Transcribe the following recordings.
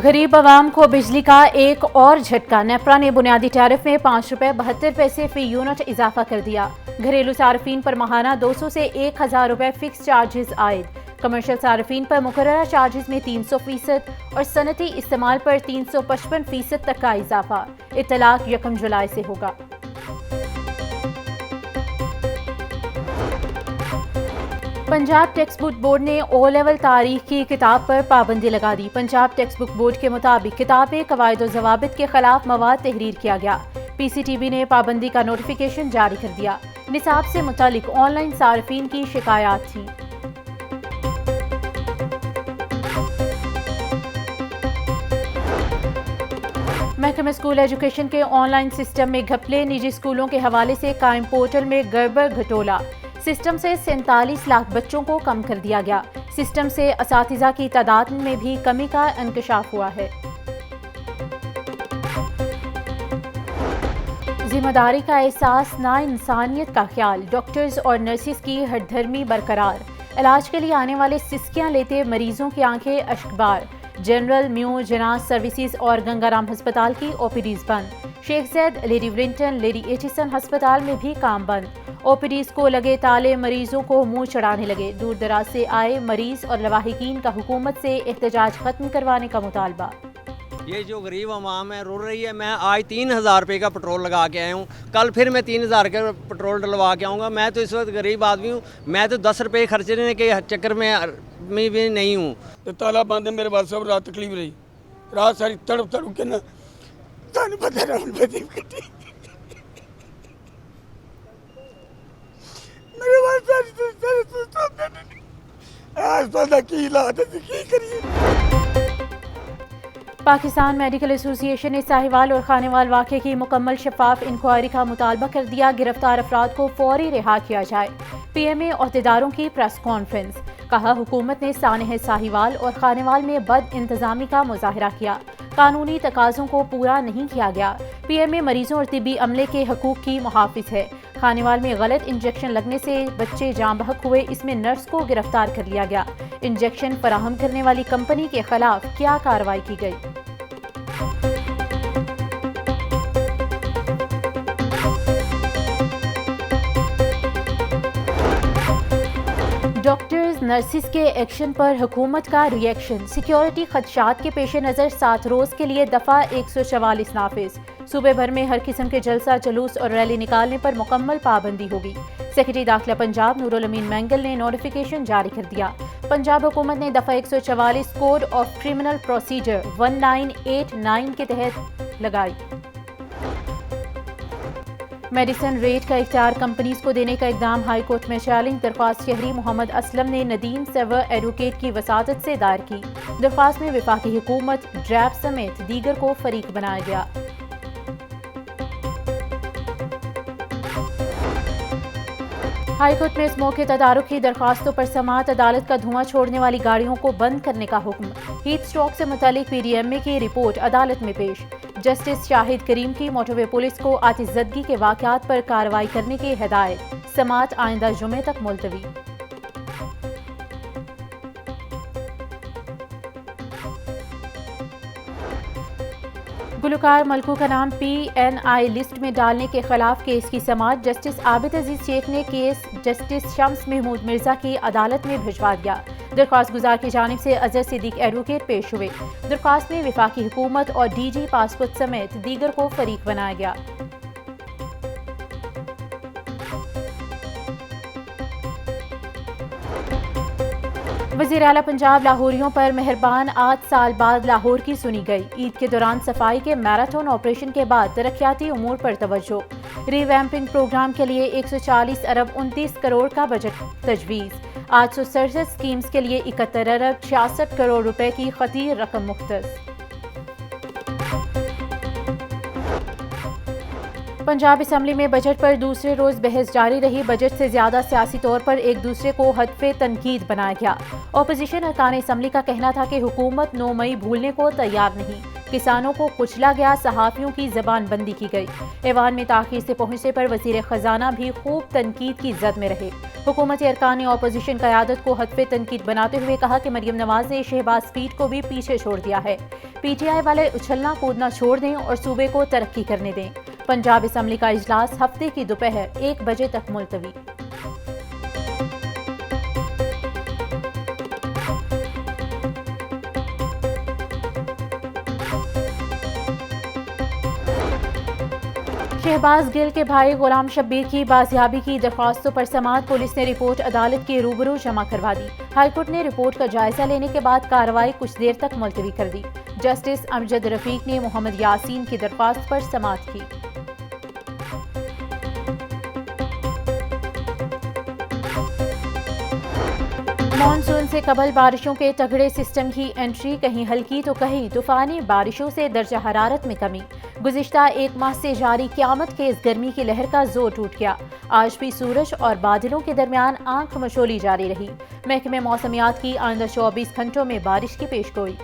गरीब आवाम को बिजली का एक और झटका। नेपरा ने बुनियादी टैरिफ में ₹5.72 फी यूनिट इजाफा कर दिया। घरेलू सार्फिन पर माहाना 200 से 1000 रुपए फिक्स चार्जेस आयद। कमर्शियल सार्फिन पर मुकर्ररा चार्जेस में 300% और सनती इस्तेमाल पर 355% तक का इजाफा। इत्तलाक 1 जुलाई से होगा। पंजाब टेक्स्ट बुक बोर्ड ने ओ लेवल तारीख की किताब पर पाबंदी लगा दी। पंजाब टेक्स्ट बुक बोर्ड के मुताबिक किताब में कवायद व ज़वाबित के खिलाफ मवाद तहरीर किया गया। PCTB ने पाबंदी का नोटिफिकेशन जारी कर दिया। निसाब से मुतालिक ऑनलाइन सार्फिन की शिकायत थी। महकमा स्कूल एजुकेशन के ऑनलाइन सिस्टम में घपले। निजी स्कूलों के हवाले से कायम पोर्टल में गड़बड़ घटोला। सिस्टम से 47 लाख बच्चों को कम कर दिया गया। सिस्टम से असातिज़ा की तादाद में भी कमी का इंकशाफ हुआ है। जिम्मेदारी का एहसास, ना इंसानियत का ख्याल। डॉक्टर्स और नर्सिस की हरधर्मी बरकरार। इलाज के लिए आने वाले सिस्कियां लेते मरीजों की आंखें अश्कबार। जनरल म्यू जनाज सर्विसेज और गंगाराम अस्पताल की OPDs बंद। Sheikh Zayed, lady Willingdon, lady Aitchison अस्पताल में भी काम बंद। OPDs को लगे ताले, मरीजों को मुंह चढ़ाने लगे। दूर दराज से आए मरीज और लवाहिकीन का हुकूमत से एहतजाज खत्म करवाने का मुतालबा। ये जो गरीब आवाम है रो रही है। मैं आज 3000 रुपये का पेट्रोल लगा के आया हूँ, कल फिर मैं 3000 का पेट्रोल डलवा के आऊँगा। मैं तो इस वक्त गरीब आदमी हूँ, मैं तो 10 रुपये खर्चने के चक्कर में भी नहीं हूँ। तो ताला बंद है मेरे बाद सब रात तकलीफ रही। रात सारी तड़प तड़प के ना ताने पता ना मेरे बाद आज पता की हालात है की करिए। पाकिस्तान मेडिकल एसोसिएशन ने साहिवाल और खानेवाल वाक़े की मुकम्मल शफाफ इंक्वायरी का मुतालबा कर दिया। गिरफ्तार अफराद को फौरी रिहा किया जाए। PMA अहदेदारों की प्रेस कॉन्फ्रेंस। कहा, हुकूमत ने सानह साहिवाल और खानेवाल में बद इंतजामी का मुजाहरा किया। कानूनी तकाज़ों को पूरा नहीं किया गया। PMA मरीजों और तिब्बी अमले के हकूक की मुहाफिज है। खानेवाल में गलत इंजेक्शन लगने से बच्चे जाँ बहक हुए। इसमें नर्स को गिरफ्तार कर लिया गया। इंजेक्शन फराहम करने वाली कंपनी के खिलाफ क्या कार्रवाई की गई? डॉक्टर्स नर्सिस के एक्शन पर हुकूमत का रिएक्शन। सिक्योरिटी खदशात के पेश नज़र 7 रोज़ के लिए दफ़ा 144 नाफिज। सूबे भर में हर किस्म के जलसा, जुलूस और रैली निकालने पर मुकम्मल पाबंदी होगी। सेक्रेटरी दाखिला पंजाब नूरुल अमीन मैंगल ने नोटिफिकेशन जारी कर दिया। पंजाब हुकूमत ने दफ़ा 144 कोड ऑफ क्रिमिनल प्रोसीजर 1989 के तहत लगाई। मेडिसिन रेट का इख्तियार कंपनीज को देने का इकदाम हाई कोर्ट में चैलेंज। दरख्वास्त शहरी मोहम्मद असलम ने नदीम सेवर एडवोकेट की वसादत से दायर की। दरख्वास्त में वफाकी हुकूमत, ड्रैब समेत दीगर को फरीक बनाया गया। हाई कोर्ट में इस मौके तदारुक की दरख्वास्तों पर समाअत। अदालत का धुआं छोड़ने वाली गाड़ियों को बंद करने का हुक्म। हीट स्ट्रोक से मुतालिक PDMA की रिपोर्ट अदालत में पेश। जस्टिस शाहिद करीम की मोटरवे पुलिस को आतिशज़दगी के वाक़यात पर कार्रवाई करने की हिदायत। समाअत आइंदा जुमे तक मुलतवी। गुलकार मलकू का नाम PNI लिस्ट में डालने के खिलाफ केस की समाअत। जस्टिस आबिद अजीज शेख ने केस जस्टिस शम्स महमूद मिर्जा की अदालत में भिजवा दिया। दरख्वास्त गुजार की जानिब से अजहर सिद्दीक एडवोकेट पेश हुए। दरख्वास्त में वफाकी हुकूमत और DG पासपोर्ट समेत दीगर को फरीक बनाया गया। वज़ीर आला पंजाब लाहौरियों पर मेहरबान 8 साल बाद लाहौर की सुनी गई। ईद के दौरान सफाई के मैराथन ऑपरेशन के बाद तरक्याती उमूर पर तवज्जो। रिवैम्पिंग प्रोग्राम के लिए 140 अरब 29 करोड़ का बजट तजवीज़। 867 स्कीम्स के लिए 71 अरब 66 करोड़ रुपए की खतीर रकम मुख्तस। पंजाब असम्बली में बजट पर दूसरे रोज बहस जारी रही। बजट से ज्यादा सियासी तौर पर एक दूसरे को हदफे तनकीद बनाया गया। ऑपोजिशन अरकान असम्बली का कहना था कि हुकूमत 9 मई भूलने को तैयार नहीं। किसानों को कुचला गया, सहाफियों की जबान बंदी की गई। ऐवान में ताखीर से पहुंचने पर वजीर खजाना भी खूब तनकीद की जद में रहे। हुकूमती अरकान ने ऑपोजिशन क़यादत को हदफे तनकीद बनाते हुए कहा कि मरियम नवाज ने शहबाज स्पीड को भी पीछे छोड़ दिया है। PTI वाले उछलना कूदना छोड़ दें और सूबे को तरक्की करने दें। पंजाब असम्बली का इजलास हफ्ते की दोपहर 1 बजे तक मुलतवी। शहबाज गिल के भाई गुलाम शब्बीर की बाजियाबी की दरख्वास्तों पर समाअत। पुलिस ने रिपोर्ट अदालत के रूबरू जमा करवा दी। हाईकोर्ट ने रिपोर्ट का जायजा लेने के बाद कार्रवाई कुछ देर तक मुलतवी कर दी। जस्टिस अमजद रफीक ने मोहम्मद यासीन की दरख्वास्त पर समाअत की। मानसून से कबल बारिशों के तगड़े सिस्टम की एंट्री, कहीं हल्की तो कहीं तूफानी बारिशों से दर्जा हरारत में कमी। गुज़िश्ता एक माह से जारी क़यामत के इस गर्मी की लहर का जोर टूट गया। आज भी सूरज और बादलों के दरमियान आंख मशोली जारी रही। महकमे मौसमियात की आइंदा 24 घंटों में बारिश की पेशगोई।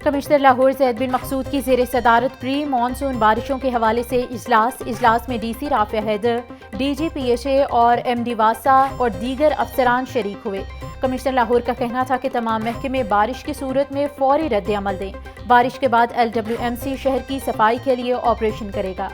कमिश्नर लाहौर ज़ैद बिन मकसूद की ज़ेर सदारत प्री मानसून बारिशों के हवाले से इजलास में DC Rafia Haider, DG PHA और MD वासा और दीगर अफसरान शरीक हुए। कमिश्नर लाहौर का कहना था कि तमाम महकमे बारिश की सूरत में फौरी रद्द अमल दें। बारिश के बाद LWMC शहर की सफाई के लिए ऑपरेशन करेगा।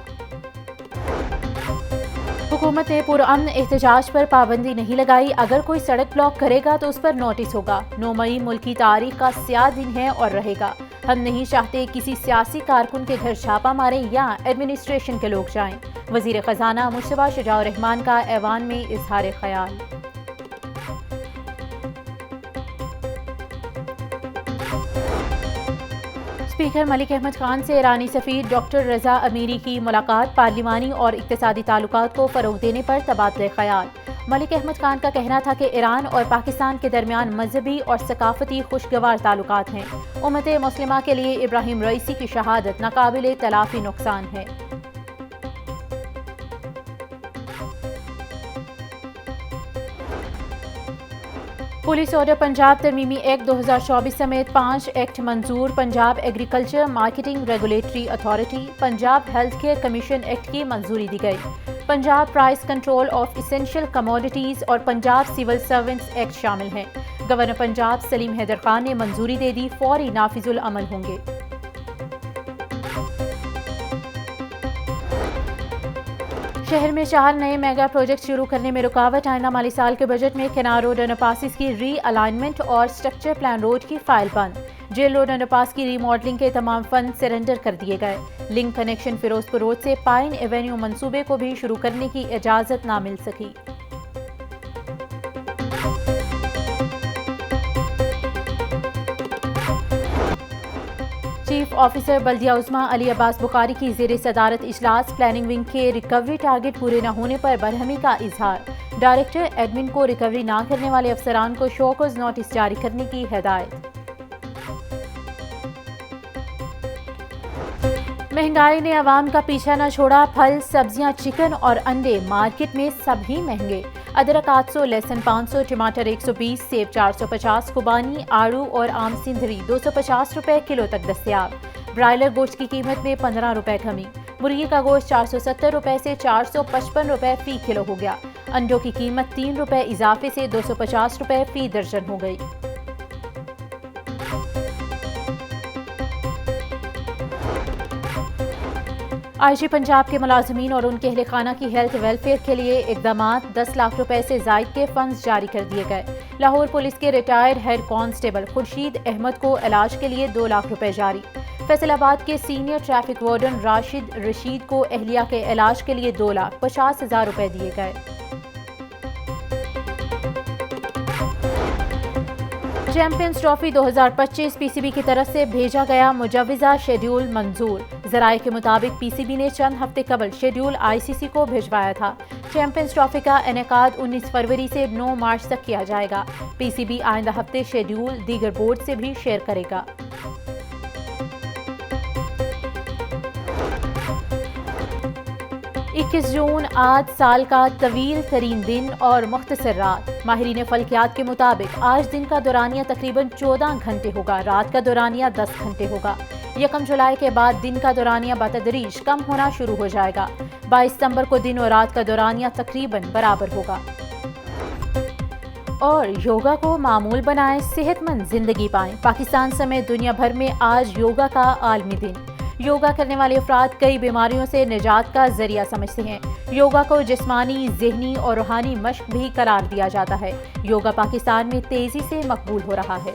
हुकूमत ने पुरअमन एहतजाज पर पाबंदी नहीं लगाई। अगर कोई सड़क ब्लॉक करेगा तो उस पर नोटिस होगा। 9 मई मुल्क की तारीख का स्याह दिन है और रहेगा। हम नहीं चाहते किसी सियासी कारकुन के घर छापा मारें या एडमिनिस्ट्रेशन के लोग जाएं। वजीर खजाना मुश्तबा शुजाउर रहमान का ऐवान में इजहार ख्याल। स्पीकर मलिक अहमद खान से ईरानी सफीर डॉक्टर रजा अमीरी की मुलाकात। पार्लिमानी और इक्तिसादी ताल्लुकात को फरोग देने पर तबादले ख्याल। मलिक अहमद खान का कहना था कि ईरान और पाकिस्तान के दरमियान मजहबी और सकाफती खुशगवार ताल्लुकात हैं। उम्मत मुस्लिमा के लिए इब्राहिम रईसी की शहादत नाकाबिले तलाफी नुकसान है। पुलिस ऑर्डर पंजाब तरमीमी एक्ट 2024 समेत 5 एक्ट मंजूर। Punjab agriculture marketing regulatory authority, Punjab health care commission act की मंजूरी दी गई। Punjab price control of essential commodities और पंजाब सिविल सर्वेंट्स एक्ट शामिल हैं। गवर्नर पंजाब सलीम हैदर खान ने मंजूरी दे दी, फौरी नाफिजुल अमल होंगे। शहर में 4 नए मेगा प्रोजेक्ट शुरू करने में रुकावट। आइंदा माली साल के बजट में केनार रोड अंडरपासिस की री अलाइनमेंट और स्ट्रक्चर प्लान रोड की फाइल बंद। जेल रोड अंडरपास की रीमॉडलिंग के तमाम फंड सरेंडर कर दिए गए। लिंक कनेक्शन फिरोजपुर रोड से पाइन एवेन्यू मंसूबे को भी शुरू करने की इजाजत ना मिल सकी। चीफ ऑफिसर बल्दिया उस्मा अली अब्बास बुखारी की ज़ेर सदारत इजलास। प्लानिंग विंग के रिकवरी टारगेट पूरे न होने पर बरहमी का इजहार। डायरेक्टर एडमिन को रिकवरी ना करने वाले अफसरान को शोकॉज नोटिस जारी करने की हिदायत। महंगाई ने अवाम का पीछा न छोड़ा। फल, सब्जियां, चिकन और अंडे मार्केट में सभी महंगे। अदरक 800, लहसुन 500, टमाटर 120, सेब 450, खुबानी, आड़ू और आम सिंधरी 250 रुपए किलो तक दस्तयाब। ब्रायलर गोश्त की कीमत में 15 रुपए कमी। मुर्गी का गोश्त 470 रुपए से 455 रुपए फी किलो हो गया। अंडों की कीमत 3 रुपए इजाफे से 250 रुपए फी दर्जन हो गई। IG पंजाब के मुलाजमीन और उनके अहले खाना की हेल्थ वेलफेयर के लिए इकदामात। 10 लाख रुपए से जायद के फंड्स जारी कर दिए गए। लाहौर पुलिस के retired head constable Khurshid Ahmed को इलाज के लिए 2 लाख रुपए जारी। फैसलाबाद के senior traffic warden Rashid Rashid को एहलिया के इलाज के लिए 2,50,000 रुपए दिए गए। चैंपियंस ट्रॉफी 2025 PCB की तरफ से भेजा गया मुजव्वज़ा शेड्यूल मंजूर। ज़राए के मुताबिक PCB ने चंद हफ्ते कबल शेड्यूल ICC को भिजवाया था। चैंपियंस ट्रॉफी का इनेकाद 19 फरवरी से 9 मार्च तक किया जाएगा। पीसीबी आइंदा हफ्ते शेड्यूल दीगर बोर्ड से भी शेयर करेगा। इक्कीस जून आज साल का तवील तरीन दिन और मुख्तसर रात। माहिरीन फल्कियात के मुताबिक आज दिन का दौरानिया तकरीबन 14 घंटे होगा, रात का दौरानिया 10 घंटे होगा। 1 जुलाई के बाद दिन का दौरानिया बतदरीज कम होना शुरू हो जाएगा। 22 सितंबर को दिन और रात का दौरानिया तकरीबन बराबर होगा। और योगा को मामूल बनाएं, सेहतमंद जिंदगी पाएं। पाकिस्तान समेत दुनिया भर में आज योगा का आलमी दिन। योगा करने वाले अफराद कई बीमारियों से निजात का जरिया समझते हैं। योगा को जिस्मानी, ज़हनी और रूहानी मश्क भी करार दिया जाता है। योगा पाकिस्तान में तेज़ी से मकबूल हो रहा है।